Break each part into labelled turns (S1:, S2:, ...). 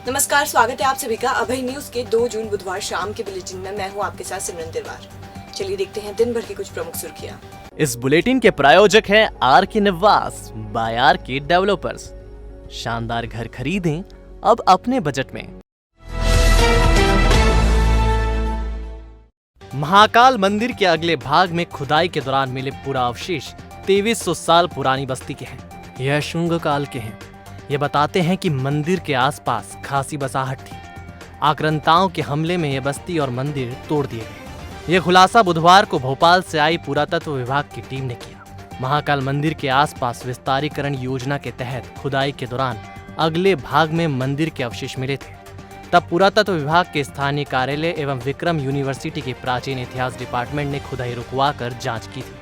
S1: नमस्कार, स्वागत है आप सभी का अभय न्यूज के 2 जून बुधवार शाम के बुलेटिन में। मैं हूं आपके साथ सिमरन तिवार। चलिए देखते हैं दिन भर की कुछ प्रमुख सुर्खियां।
S2: इस बुलेटिन के प्रायोजक हैं आर के निवास बाय आर के डेवलपर्स। शानदार घर खरीदें अब अपने बजट में। महाकाल मंदिर के अगले भाग में खुदाई के दौरान मिले पूरा अवशेष 2300 साल पुरानी बस्ती के हैं। यह शुंग काल के हैं। ये बताते हैं कि मंदिर के आसपास खासी बसाहट थी। आक्रांताओं के हमले में यह बस्ती और मंदिर तोड़ दिए गए। यह खुलासा बुधवार को भोपाल से आई पुरातत्व विभाग की टीम ने किया। महाकाल मंदिर के आसपास विस्तारीकरण योजना के तहत खुदाई के दौरान अगले भाग में मंदिर के अवशेष मिले थे। तब पुरातत्व विभाग के स्थानीय कार्यालय एवं विक्रम यूनिवर्सिटी के प्राचीन इतिहास डिपार्टमेंट ने खुदाई रुकवाकर जांच की थी।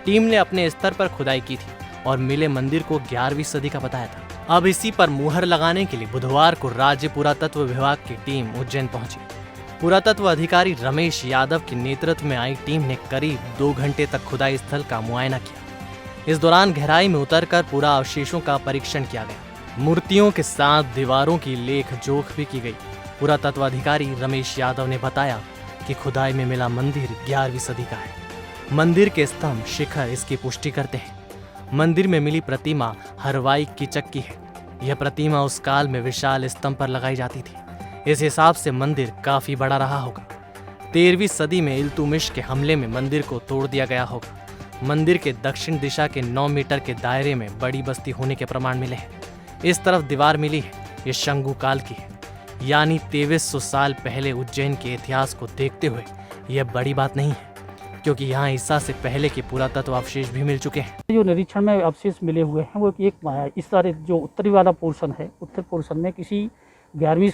S2: टीम ने अपने स्तर पर खुदाई की थी और मिले मंदिर को 11वीं सदी का बताया था। अब इसी पर मुहर लगाने के लिए बुधवार को राज्य पुरातत्व विभाग की टीम उज्जैन पहुंची। पुरातत्व अधिकारी रमेश यादव के नेतृत्व में आई टीम ने करीब 2 घंटे तक खुदाई स्थल का मुआयना किया। इस दौरान गहराई में उतरकर पूरा अवशेषों का परीक्षण किया गया। मूर्तियों के साथ दीवारों की लेख जोख भी की गई। पुरातत्व अधिकारी रमेश यादव ने बताया कि खुदाई में मिला मंदिर 11वीं सदी का है। मंदिर के स्तंभ शिखर इसकी पुष्टि करते हैं। मंदिर में मिली प्रतिमा हरवाई की चक्की है। यह प्रतिमा उस काल में विशाल स्तंभ पर लगाई जाती थी। इस हिसाब से मंदिर काफी बड़ा रहा होगा। 13वीं सदी में इल्तुतमिश के हमले में मंदिर को तोड़ दिया गया होगा। मंदिर के दक्षिण दिशा के 9 मीटर के दायरे में बड़ी बस्ती होने के प्रमाण मिले हैं। इस तरफ दीवार मिली है, ये शंगु काल की है, यानी 2300 साल पहले उज्जैन के इतिहास को देखते हुए यह बड़ी बात नहीं है, क्योंकि यहाँ ईसा से पहले के पुरातत्व अवशेष भी मिल चुके हैं।
S3: जो निरीक्षण में अवशेष मिले हुए हैं वो एक इस सारे जो उत्तरी वाला पोर्शन है, उत्तर पोर्शन में किसी 12वीं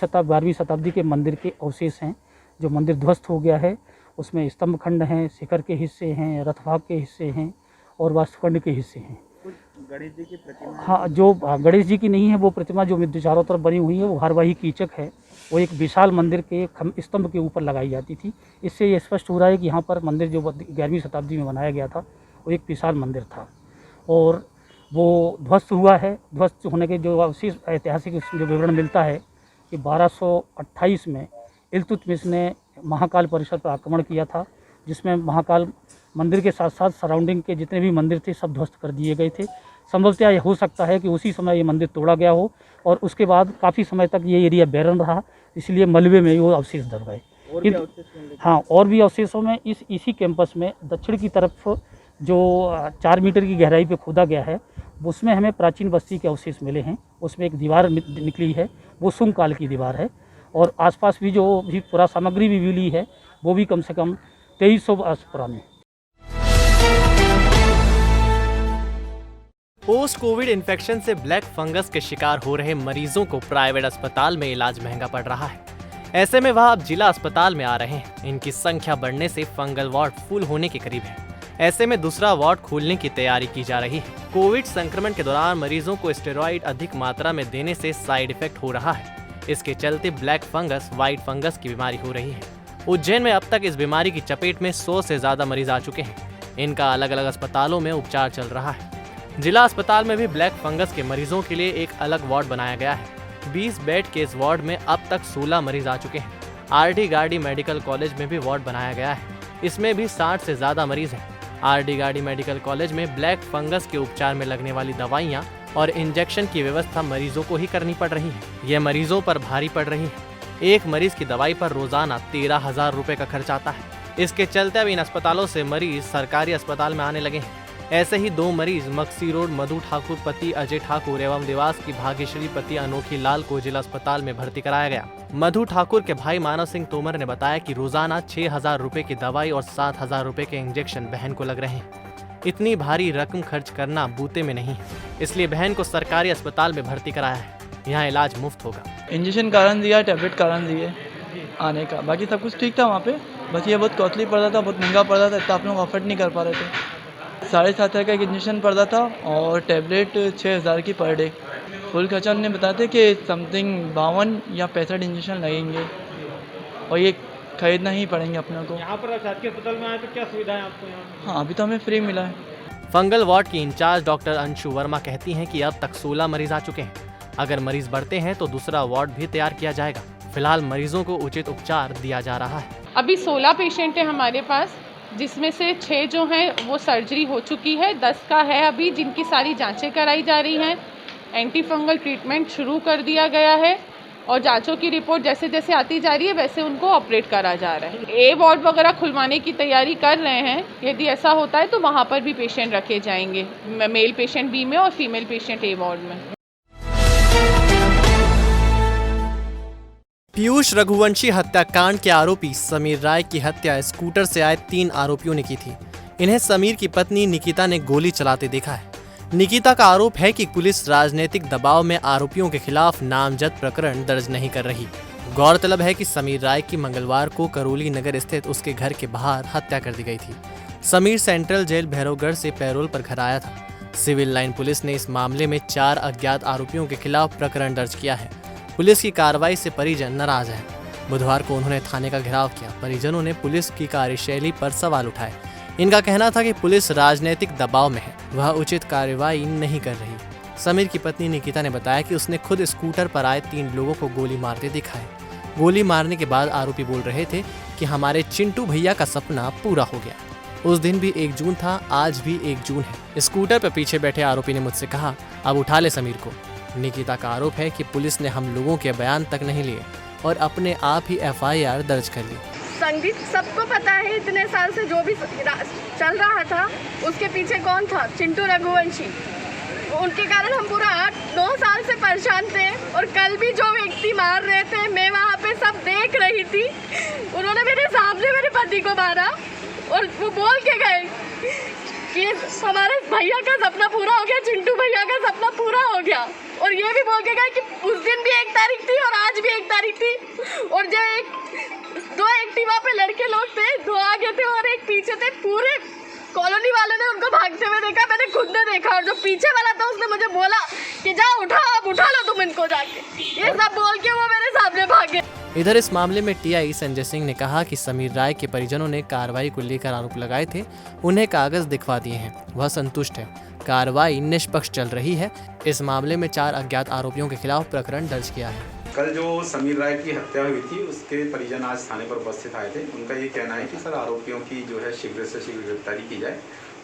S3: शताब्दी के मंदिर के अवशेष हैं। जो मंदिर ध्वस्त हो गया है उसमें स्तंभ खंड हैं, शिखर के हिस्से हैं, रथभाग के हिस्से हैं और वास्तुखंड के हिस्से हैं।
S4: गणेश जी की प्रतिमा,
S3: हाँ, जो गणेश जी की नहीं है वो प्रतिमा जो चारों तरफ बनी हुई है वो भारवाही कीचक है। वो एक विशाल मंदिर के स्तंभ के ऊपर लगाई जाती थी। इससे ये स्पष्ट हो रहा है कि यहाँ पर मंदिर जो 11वीं शताब्दी में बनाया गया था वो एक विशाल मंदिर था और वो ध्वस्त हुआ है। ध्वस्त होने के जो अवशेष ऐतिहासिक जो विवरण मिलता है कि 1228 में इल्तुतमिश ने महाकाल परिसर पर आक्रमण किया था, जिसमें महाकाल मंदिर के साथ साथ सराउंडिंग के जितने भी मंदिर थे सब ध्वस्त कर दिए गए थे। संभवतः यह हो सकता है कि उसी समय ये मंदिर तोड़ा गया हो और उसके बाद काफ़ी समय तक ये एरिया बैरन रहा, इसलिए मलबे में वो अवशेष दब गए। हाँ, और भी अवशेषों में इसी कैंपस में दक्षिण की तरफ जो 4 मीटर की गहराई पे खोदा गया है उसमें हमें प्राचीन बस्ती के अवशेष मिले हैं। उसमें एक दीवार निकली है, वो शुंग काल की दीवार है और आसपास भी जो भी पूरा सामग्री भी मिली है वो भी कम से कम 2300 वर्ष पुरानी।
S2: पोस्ट कोविड इन्फेक्शन से ब्लैक फंगस के शिकार हो रहे मरीजों को प्राइवेट अस्पताल में इलाज महंगा पड़ रहा है। ऐसे में वह अब जिला अस्पताल में आ रहे हैं। इनकी संख्या बढ़ने से फंगल वार्ड फुल होने के करीब है। ऐसे में दूसरा वार्ड खोलने की तैयारी की जा रही है। कोविड संक्रमण के दौरान मरीजों को स्टेरॉइड अधिक मात्रा में देने से साइड इफेक्ट हो रहा है। इसके चलते ब्लैक फंगस, व्हाइट फंगस की बीमारी हो रही है। उज्जैन में अब तक इस बीमारी की चपेट में 100 से ज्यादा मरीज आ चुके हैं। इनका अलग अलग अस्पतालों में उपचार चल रहा है। जिला अस्पताल में भी ब्लैक फंगस के मरीजों के लिए एक अलग वार्ड बनाया गया है। 20 बेड के इस वार्ड में अब तक 16 मरीज आ चुके हैं। आर.डी. गार्डी मेडिकल कॉलेज में भी वार्ड बनाया गया है। इसमें भी 60 से ज्यादा मरीज हैं। आर.डी. गार्डी मेडिकल कॉलेज में ब्लैक फंगस के उपचार में लगने वाली दवाइयाँ और इंजेक्शन की व्यवस्था मरीजों को ही करनी पड़ रही है। यह मरीजों पर भारी पड़ रही है। एक मरीज की दवाई पर रोजाना 13,000 रुपए का खर्च आता है। इसके चलते अब इन अस्पतालों से मरीज सरकारी अस्पताल में आने लगे हैं। ऐसे ही 2 मरीज मक्सी रोड मधु ठाकुर पति अजय ठाकुर एवं देवास की भाग्यश्री पति अनोखी लाल को जिला अस्पताल में भर्ती कराया गया। मधु ठाकुर के भाई मानव सिंह तोमर ने बताया कि रोजाना 6,000 रुपए की दवाई और 7,000 रुपए के इंजेक्शन बहन को लग रहे हैं। इतनी भारी रकम खर्च करना बूते में नहीं है, इसलिए बहन को सरकारी अस्पताल में भर्ती कराया है। यहाँ इलाज मुफ्त होगा।
S5: इंजेक्शन कारण दिया, टैबलेट कारण दिए आने का, बाकी सब कुछ ठीक था वहाँ पे। बस ये बहुत कॉस्टली पड़ रहा था, बहुत महंगा पड़ रहा था, इतना आप लोग अफोर्ड नहीं कर पा रहे थे। 7,500 का एक इंजेक्शन पड़ रहा था और टैबलेट 6,000 की पर डे। फुल खर्चा उन्होंने बताया था कि समथिंग 52 या 65 इंजेक्शन लगेंगे और ये खरीदना ही पड़ेंगे अपने को।
S4: यहाँ पर शासकीय अस्पताल में आए तो क्या सुविधा है आपको यहाँ?
S5: हाँ, अभी तो हमें फ्री मिला है।
S2: फंगल वार्ड की इंचार्ज डॉक्टर अंशु वर्मा कहती हैं कि अब तक 16 मरीज आ चुके हैं। अगर मरीज बढ़ते हैं तो दूसरा वार्ड भी तैयार किया जाएगा। फिलहाल मरीजों को उचित उपचार दिया जा रहा है।
S6: अभी 16 पेशेंट हैं हमारे पास, जिसमें से 6 जो हैं वो सर्जरी हो चुकी है, 10 का है अभी जिनकी सारी जांचें कराई जा रही हैं। एंटी फंगल ट्रीटमेंट शुरू कर दिया गया है और जांचों की रिपोर्ट जैसे जैसे आती जा रही है वैसे उनको ऑपरेट करा जा रहा है। ए वार्ड वगैरह खुलवाने की तैयारी कर रहे हैं, यदि ऐसा होता है तो वहाँ पर भी पेशेंट रखे जाएंगे, मेल पेशेंट बी में और फीमेल पेशेंट ए वार्ड में।
S2: पीयूष रघुवंशी हत्याकांड के आरोपी समीर राय की हत्या स्कूटर से आए 3 आरोपियों ने की थी। इन्हें समीर की पत्नी निकिता ने गोली चलाते देखा है। निकिता का आरोप है कि पुलिस राजनीतिक दबाव में आरोपियों के खिलाफ नामजद प्रकरण दर्ज नहीं कर रही। गौरतलब है कि समीर राय की मंगलवार को करौली नगर स्थित उसके घर के बाहर हत्या कर दी गई थी। समीर सेंट्रल जेल भैरवगढ़ से पैरोल पर घर आया था। सिविल लाइन पुलिस ने इस मामले में 4 अज्ञात आरोपियों के खिलाफ प्रकरण दर्ज किया है। पुलिस की कार्रवाई से परिजन नाराज हैं। बुधवार को उन्होंने थाने का घेराव किया। परिजनों ने पुलिस की कार्यशैली पर सवाल उठाए। इनका कहना था कि पुलिस राजनीतिक दबाव में है, वह उचित कार्रवाई नहीं कर रही। समीर की पत्नी निकिता ने बताया कि उसने खुद स्कूटर पर आए 3 लोगों को गोली मारते देखा है। गोली मारने के बाद आरोपी बोल रहे थे कि हमारे चिंटू भैया का सपना पूरा हो गया। उस दिन भी 1 जून था, आज भी 1 जून है। स्कूटर पर पीछे बैठे आरोपी ने मुझसे कहा, अब उठा ले समीर को। निकिता का आरोप है कि पुलिस ने हम लोगों के बयान तक नहीं लिए और अपने आप ही FIR दर्ज कर ली।
S7: संगीत सबको पता है, इतने साल से जो भी चल रहा था उसके पीछे कौन था, चिंटू रघुवंशी। उनके कारण हम पूरा 8-9 साल से परेशान थे और कल भी जो व्यक्ति मार रहे थे मैं वहाँ पे सब देख रही थी। उन्होंने मेरे सामने मेरे पति को मारा और वो बोल के गए कि हमारे भैया का सपना पूरा हो गया, चिंटू भैया का सपना पूरा हो गया। और ये भी बोल के गए कि उस दिन भी 1 तारीख थी और आज भी 1 तारीख थी और जो 2 एक्टिवा पे लड़के लोग थे, 2 आगे थे और 1 पीछे थे। पूरे कॉलोनी वालों ने उनको भागते हुए देखा, मैंने खुद ने देखा। और जो पीछे वाला था उसने मुझे बोला कि जा उठा, अब उठा लो तुम इनको जाके। ये सब बोल के वो मेरे सामने भागे।
S2: इधर इस मामले में TI संजय सिंह ने कहा कि समीर राय के परिजनों ने कार्रवाई को लेकर आरोप लगाए थे, उन्हें कागज दिखवा दिए हैं, वह संतुष्ट है। कार्रवाई निष्पक्ष चल रही है। इस मामले में 4 अज्ञात आरोपियों के खिलाफ प्रकरण दर्ज किया है।
S8: कल जो समीर राय की हत्या हुई थी उसके परिजन आज थाने पर उपस्थित आए थे। उनका ये कहना है कि सर आरोपियों की जो है शीघ्र से शीघ्र गिरफ्तारी की जाए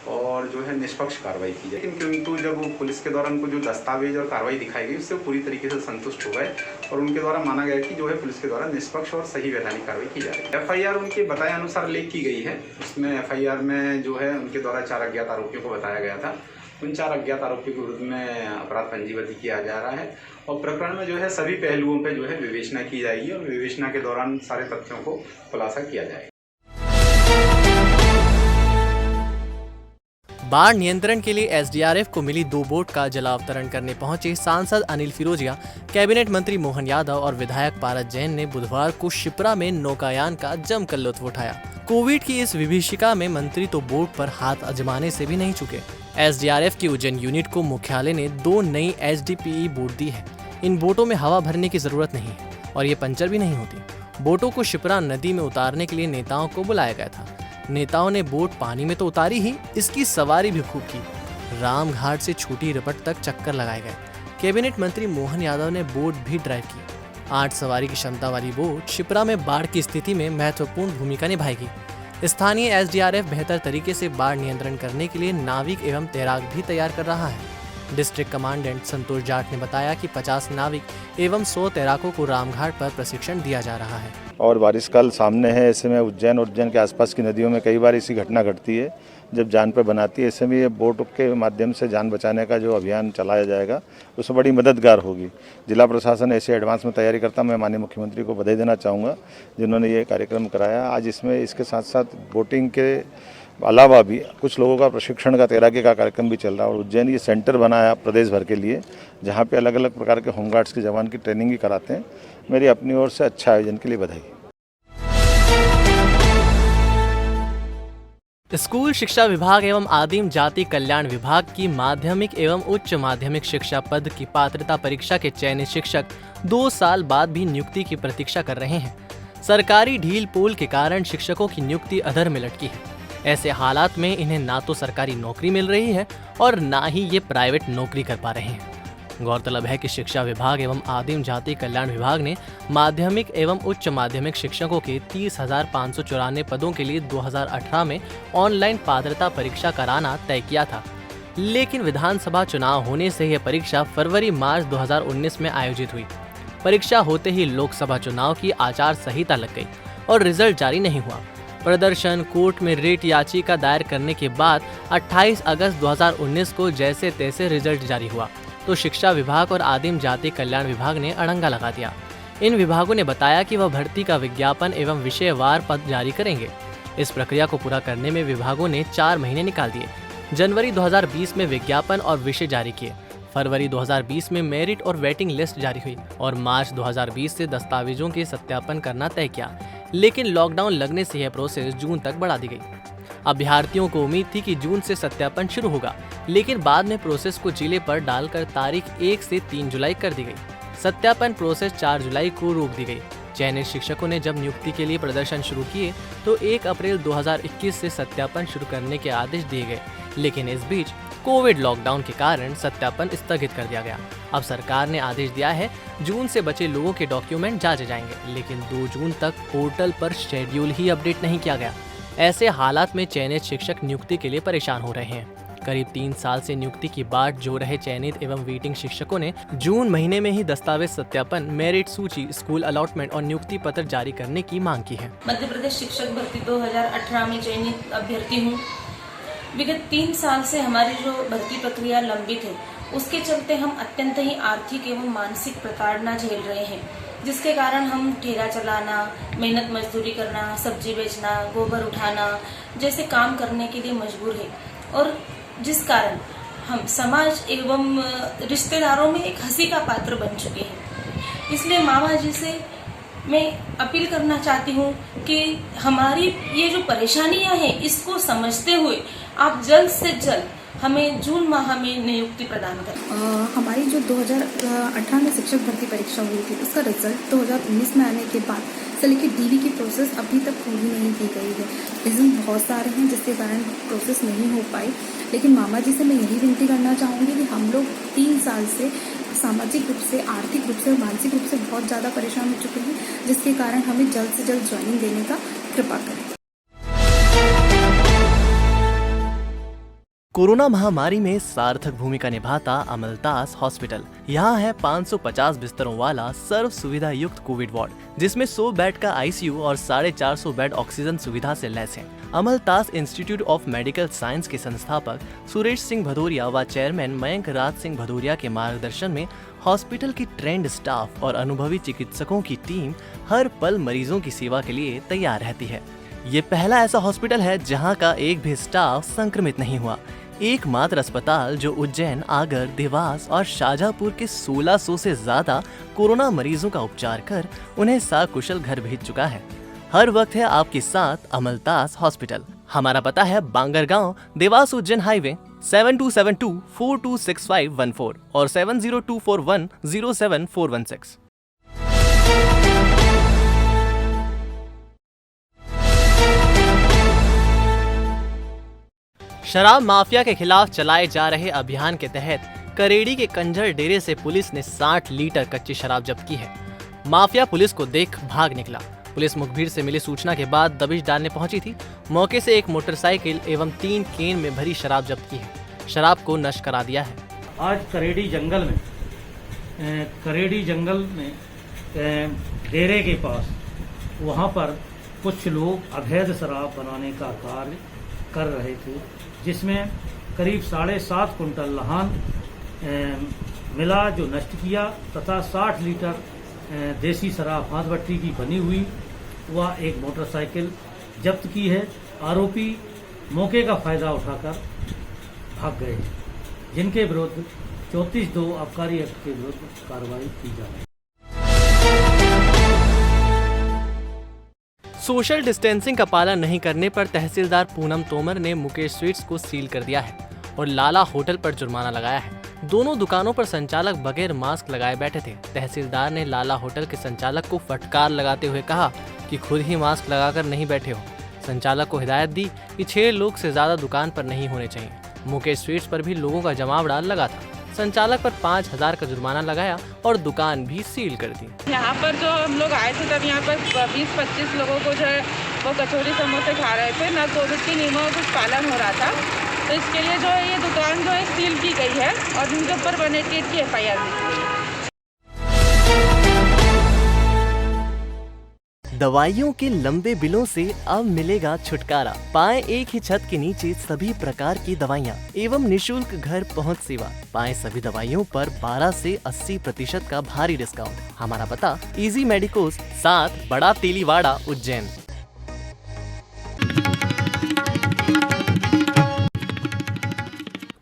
S8: और जो है निष्पक्ष कार्रवाई की जाए। लेकिन किंतु जब पुलिस के द्वारा उनको जो दस्तावेज और कार्रवाई दिखाई गई उससे पूरी तरीके से संतुष्ट हो गए और उनके द्वारा माना गया कि जो है पुलिस के द्वारा निष्पक्ष और सही वैधानिक कार्रवाई की जाए। FIR उनके बताए अनुसार लेख की गई है। उसमें FIR में जो है उनके द्वारा 4 अज्ञात आरोपियों को बताया गया था। उन 4 अज्ञात आरोपियों के विरुद्ध में अपराध पंजीबद्ध किया जा रहा है और प्रकरण में जो है सभी पहलुओं पर जो है विवेचना की जाएगी और विवेचना के दौरान सारे तथ्यों को खुलासा किया जाएगा।
S2: बाढ़ नियंत्रण के लिए SDRF को मिली 2 बोट का जलावतरण करने पहुंचे सांसद अनिल फिरोजिया, कैबिनेट मंत्री मोहन यादव और विधायक पारस जैन ने बुधवार को शिप्रा में नौकायान का जमकर लुत्फ उठाया। कोविड की इस विभीषिका में मंत्री तो बोट पर हाथ आजमाने से भी नहीं चुके। SDRF की उज्जैन यूनिट को मुख्यालय ने 2 नई HDPE बोट दी है। इन बोटों में हवा भरने की जरूरत नहीं है और ये पंचर भी नहीं होती। बोटों को शिप्रा नदी में उतारने के लिए नेताओं को बुलाया गया था। नेताओं ने बोट पानी में तो उतारी ही, इसकी सवारी भी खूब की। रामघाट से छोटी रपट तक चक्कर लगाए गए। कैबिनेट मंत्री मोहन यादव ने बोट भी ड्राइव की। 8 सवारी की क्षमता वाली बोट शिप्रा में बाढ़ की स्थिति में महत्वपूर्ण भूमिका निभाएगी। स्थानीय SDRF बेहतर तरीके से बाढ़ नियंत्रण करने के लिए नाविक एवं तैराक भी तैयार कर रहा है। डिस्ट्रिक्ट कमांडेंट संतोष जाट ने बताया कि 50 नाविक एवं 100 तैराकों को रामघाट पर प्रशिक्षण दिया जा रहा है।
S9: और बारिश काल सामने है, ऐसे में उज्जैन के आसपास की नदियों में कई बार ऐसी घटना घटती है जब जान पर बनाती है। ऐसे में ये बोट के माध्यम से जान बचाने का जो अभियान चलाया जाएगा उसमें बड़ी मददगार होगी। जिला प्रशासन ऐसे एडवांस में तैयारी करता, मैं माननीय मुख्यमंत्री को बधाई देना चाहूँगा जिन्होंने ये कार्यक्रम कराया। आज इसमें इसके साथ साथ बोटिंग के अलावा भी कुछ लोगों का प्रशिक्षण का, तैराकी का कार्यक्रम भी चल रहा है। और उज्जैन ये सेंटर बना है प्रदेश भर के लिए जहाँ पे अलग अलग प्रकार के होमगार्ड्स के जवान की ट्रेनिंग भी कराते हैं। मेरी अपनी ओर से अच्छा आयोजन के लिए बधाई।
S2: स्कूल शिक्षा विभाग एवं आदिम जाति कल्याण विभाग की माध्यमिक एवं उच्च माध्यमिक शिक्षा पद की पात्रता परीक्षा के चयनित शिक्षक 2 साल बाद भी नियुक्ति की प्रतीक्षा कर रहे हैं। सरकारी ढील पोल के कारण शिक्षकों की नियुक्ति अधर में लटकी है। ऐसे हालात में इन्हें ना तो सरकारी नौकरी मिल रही है और ना ही ये प्राइवेट नौकरी कर पा रहे हैं। गौरतलब है कि शिक्षा विभाग एवं आदिम जाति कल्याण विभाग ने माध्यमिक एवं उच्च माध्यमिक शिक्षकों के 30,594 पदों के लिए 2018 में ऑनलाइन पात्रता परीक्षा कराना तय किया था। लेकिन विधानसभा चुनाव होने से यह परीक्षा फरवरी-मार्च 2019 में आयोजित हुई। परीक्षा होते ही लोकसभा चुनाव की आचार संहिता लग गई और रिजल्ट जारी नहीं हुआ। प्रदर्शन, कोर्ट में रिट याचिका दायर करने के बाद 28 अगस्त 2019 को जैसे तैसे रिजल्ट जारी हुआ तो शिक्षा विभाग और आदिम जाति कल्याण विभाग ने अड़ंगा लगा दिया। इन विभागों ने बताया कि वह भर्ती का विज्ञापन एवं विषयवार पद जारी करेंगे। इस प्रक्रिया को पूरा करने में विभागों ने 4 महीने निकाल दिए। जनवरी 2020 में विज्ञापन और विषय जारी किए, फरवरी 2020 में मेरिट और वेटिंग लिस्ट जारी हुई और मार्च 2020 से दस्तावेजों के सत्यापन करना तय किया। लेकिन लॉकडाउन लगने से यह प्रोसेस जून तक बढ़ा दी गई। अभ्यर्थियों को उम्मीद थी कि जून से सत्यापन शुरू होगा, लेकिन बाद में प्रोसेस को जिले पर डालकर तारीख 1 से 3 जुलाई कर दी गई। सत्यापन प्रोसेस 4 जुलाई को रोक दी गई। चयनित शिक्षकों ने जब नियुक्ति के लिए प्रदर्शन शुरू किए तो 1 अप्रैल 2021 से सत्यापन शुरू करने के आदेश दिए गए, लेकिन इस बीच कोविड लॉकडाउन के कारण सत्यापन स्थगित कर दिया गया। अब सरकार ने आदेश दिया है जून से बचे लोगों के डॉक्यूमेंट जांचे जाएंगे, लेकिन 2 जून तक पोर्टल पर शेड्यूल ही अपडेट नहीं किया गया। ऐसे हालात में चयनित शिक्षक नियुक्ति के लिए परेशान हो रहे हैं। करीब 3 साल से नियुक्ति की बाट जो रहे चयनित एवं वेटिंग शिक्षकों ने जून महीने में ही दस्तावेज सत्यापन, मेरिट सूची, स्कूल अलॉटमेंट और नियुक्ति पत्र जारी करने की मांग की है।
S10: मध्य प्रदेश शिक्षक भर्ती 2018 में चयनित अभ्यर्थी हूँ। विगत 3 साल से हमारी जो भर्ती प्रक्रिया लंबित है, उसके चलते हम अत्यंत ही आर्थिक एवं मानसिक प्रताड़ना झेल रहे हैं, जिसके कारण हम ठेला चलाना, मेहनत मजदूरी करना, सब्जी बेचना, गोबर उठाना जैसे काम करने के लिए मजबूर है और जिस कारण हम समाज एवं रिश्तेदारों में एक हंसी का पात्र बन चुके हैं। इसलिए मामा जी से मैं अपील करना चाहती हूँ कि हमारी ये जो परेशानियाँ हैं, इसको समझते हुए आप जल्द से जल्द हमें जून माह में नियुक्ति प्रदान करें।
S11: हमारी जो 2018 में शिक्षक भर्ती परीक्षा हुई थी, उसका रिजल्ट 2019 में आने के बाद से लेकर डीवी की प्रोसेस अभी तक पूरी नहीं की गई है। रीज़न बहुत सारे हैं जिसके कारण प्रोसेस नहीं हो पाई, लेकिन मामा जी से मैं यही विनती करना चाहूँगी कि हम लोग 3 साल से सामाजिक रूप से, आर्थिक रूप से और मानसिक रूप से बहुत ज़्यादा परेशान हो चुके हैं, जिसके कारण हमें जल्द से जल्द ज्वाइनिंग देने का कृपा करें।
S2: कोरोना महामारी में सार्थक भूमिका निभाता अमलतास हॉस्पिटल। यहाँ है 550 बिस्तरों वाला सर्व सुविधा युक्त कोविड वार्ड, जिसमें 100 बेड का आईसीयू और 450 बेड ऑक्सीजन सुविधा से लैस है। अमलतास इंस्टीट्यूट ऑफ मेडिकल साइंस के संस्थापक सुरेश सिंह भदौरिया व चेयरमैन मयंक राज सिंह भदौरिया के मार्गदर्शन में हॉस्पिटल की ट्रेंड स्टाफ और अनुभवी चिकित्सकों की टीम हर पल मरीजों की सेवा के लिए तैयार रहती है। ये पहला ऐसा हॉस्पिटल है जहां का एक भी स्टाफ संक्रमित नहीं हुआ। एकमात्र अस्पताल जो उज्जैन, आगर, देवास और शाहजहांपुर के 1600 से ज्यादा कोरोना मरीजों का उपचार कर उन्हें सकुशल घर भेज चुका है। हर वक्त है आपके साथ अमलतास हॉस्पिटल। हमारा पता है बांगरगांव, देवास उज्जैन हाईवे 7272426514 और 7024107416। शराब माफिया के खिलाफ चलाए जा रहे अभियान के तहत करेड़ी के कंजर डेरे से पुलिस ने 60 लीटर कच्ची शराब जब्त की है। माफिया पुलिस को देख भाग निकला। पुलिस मुखबिर से मिली सूचना के बाद दबिश डालने पहुंची थी। मौके से एक मोटरसाइकिल एवं 3 केन में भरी शराब जब्त की है। शराब को नष्ट करा दिया है।
S3: आज करेड़ी जंगल में डेरे के पास वहाँ पर कुछ लोग अवैध शराब बनाने का कार्य कर रहे थे, जिसमें करीब 7.5 कुंटल लहान मिला जो नष्ट किया तथा 60 लीटर देसी शराब हाथ भट्टी की बनी हुई व एक मोटरसाइकिल जब्त की है। आरोपी मौके का फायदा उठाकर भाग गए, जिनके विरुद्ध 34(2) आबकारी एक्ट के विरुद्ध कार्रवाई की जा रही है।
S2: सोशल डिस्टेंसिंग का पालन नहीं करने पर तहसीलदार पूनम तोमर ने मुकेश स्वीट्स को सील कर दिया है और लाला होटल पर जुर्माना लगाया है। दोनों दुकानों पर संचालक बगैर मास्क लगाए बैठे थे। तहसीलदार ने लाला होटल के संचालक को फटकार लगाते हुए कहा कि खुद ही मास्क लगाकर नहीं बैठे हो। संचालक को हिदायत दी कि 6 लोग से ज्यादा दुकान पर नहीं होने चाहिए। मुकेश स्वीट्स पर भी लोगों का जमावड़ा लगा था। संचालक पर 5,000 का जुर्माना लगाया और दुकान भी सील कर दी।
S6: यहाँ पर जो हम लोग आए थे तब यहाँ पर 20-25 लोगों को जो है वो कचौरी समोसे खा रहे थे, ना कोविड के नियमों का कुछ पालन हो रहा था, तो इसके लिए जो है ये दुकान जो है सील की गई है और इनके ऊपर 188 की FIR दी गई है।
S2: दवाइयों के लंबे बिलों से अब मिलेगा छुटकारा। पाएं एक ही छत के नीचे सभी प्रकार की दवाइयां एवं निशुल्क घर पहुंच सेवा। पाएं सभी दवाइयों पर 12 से 80% का भारी डिस्काउंट। हमारा पता इजी मेडिकोस 7 बड़ा तेलीवाड़ा उज्जैन।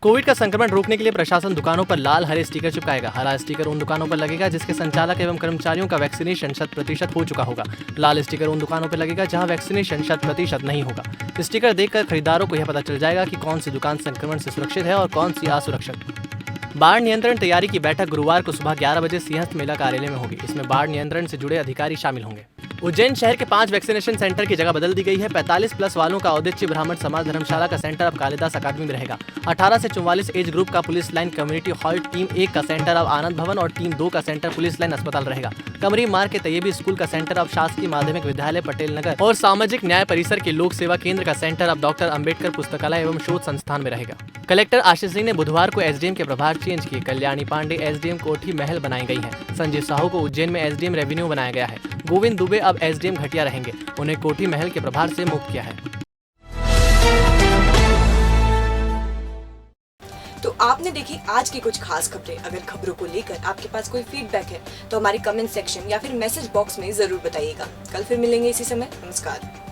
S2: कोविड का संक्रमण रोकने के लिए प्रशासन दुकानों पर लाल हरे स्टिकर चिपकाएगा। हरा स्टिकर उन दुकानों पर लगेगा जिसके संचालक एवं कर्मचारियों का वैक्सीनेशन 100% हो चुका होगा। लाल स्टिकर उन दुकानों पर लगेगा जहां वैक्सीनेशन 100% नहीं होगा। स्टिकर देखकर खरीदारों को यह पता चल जाएगा कि कौन सी दुकान संक्रमण से सुरक्षित है और कौन सी असुरक्षित। बाढ़ नियंत्रण तैयारी की बैठक गुरुवार को सुबह 11 बजे सिंहस्थ मेला कार्यालय में होगी। इसमें बाढ़ नियंत्रण से जुड़े अधिकारी शामिल होंगे। उज्जैन शहर के 5 वैक्सीनेशन सेंटर की जगह बदल दी गई है। 45+ वालों का औदिच्य ब्राह्मण समाज धर्मशाला का सेंटर अब कालिदास अकादमी में रहेगा। 18 से 44 एज ग्रुप का police line community hall team 1 का सेंटर अब आनंद भवन और टीम 2 का सेंटर पुलिस लाइन अस्पताल रहेगा। कमरी मार्ग के तैयबी स्कूल का सेंटर अब शासकीय माध्यमिक विद्यालय पटेल नगर और सामाजिक न्याय परिसर के लोक सेवा केंद्र का सेंटर अब डॉक्टर अंबेडकर पुस्तकालय एवं शोध संस्थान में रहेगा। कलेक्टर आशीष सिंह ने बुधवार को एसडीएम के प्रभार चेंज किए। कल्याणी पांडे एसडीएम कोठी महल बनाई गई है। संजीव साहू को उज्जैन में एसडीएम रेवेन्यू बनाया गया है। गोविंद दुबे अब एसडीएम घटिया रहेंगे। उन्हें कोठी महल के प्रभार से मुक्त किया है।
S1: तो आपने देखी आज की कुछ खास खबरें। अगर खबरों को लेकर आपके पास कोई फीडबैक है तो हमारे कमेंट सेक्शन या फिर मैसेज बॉक्स में जरूर बताइएगा। कल फिर मिलेंगे इसी समय। नमस्कार।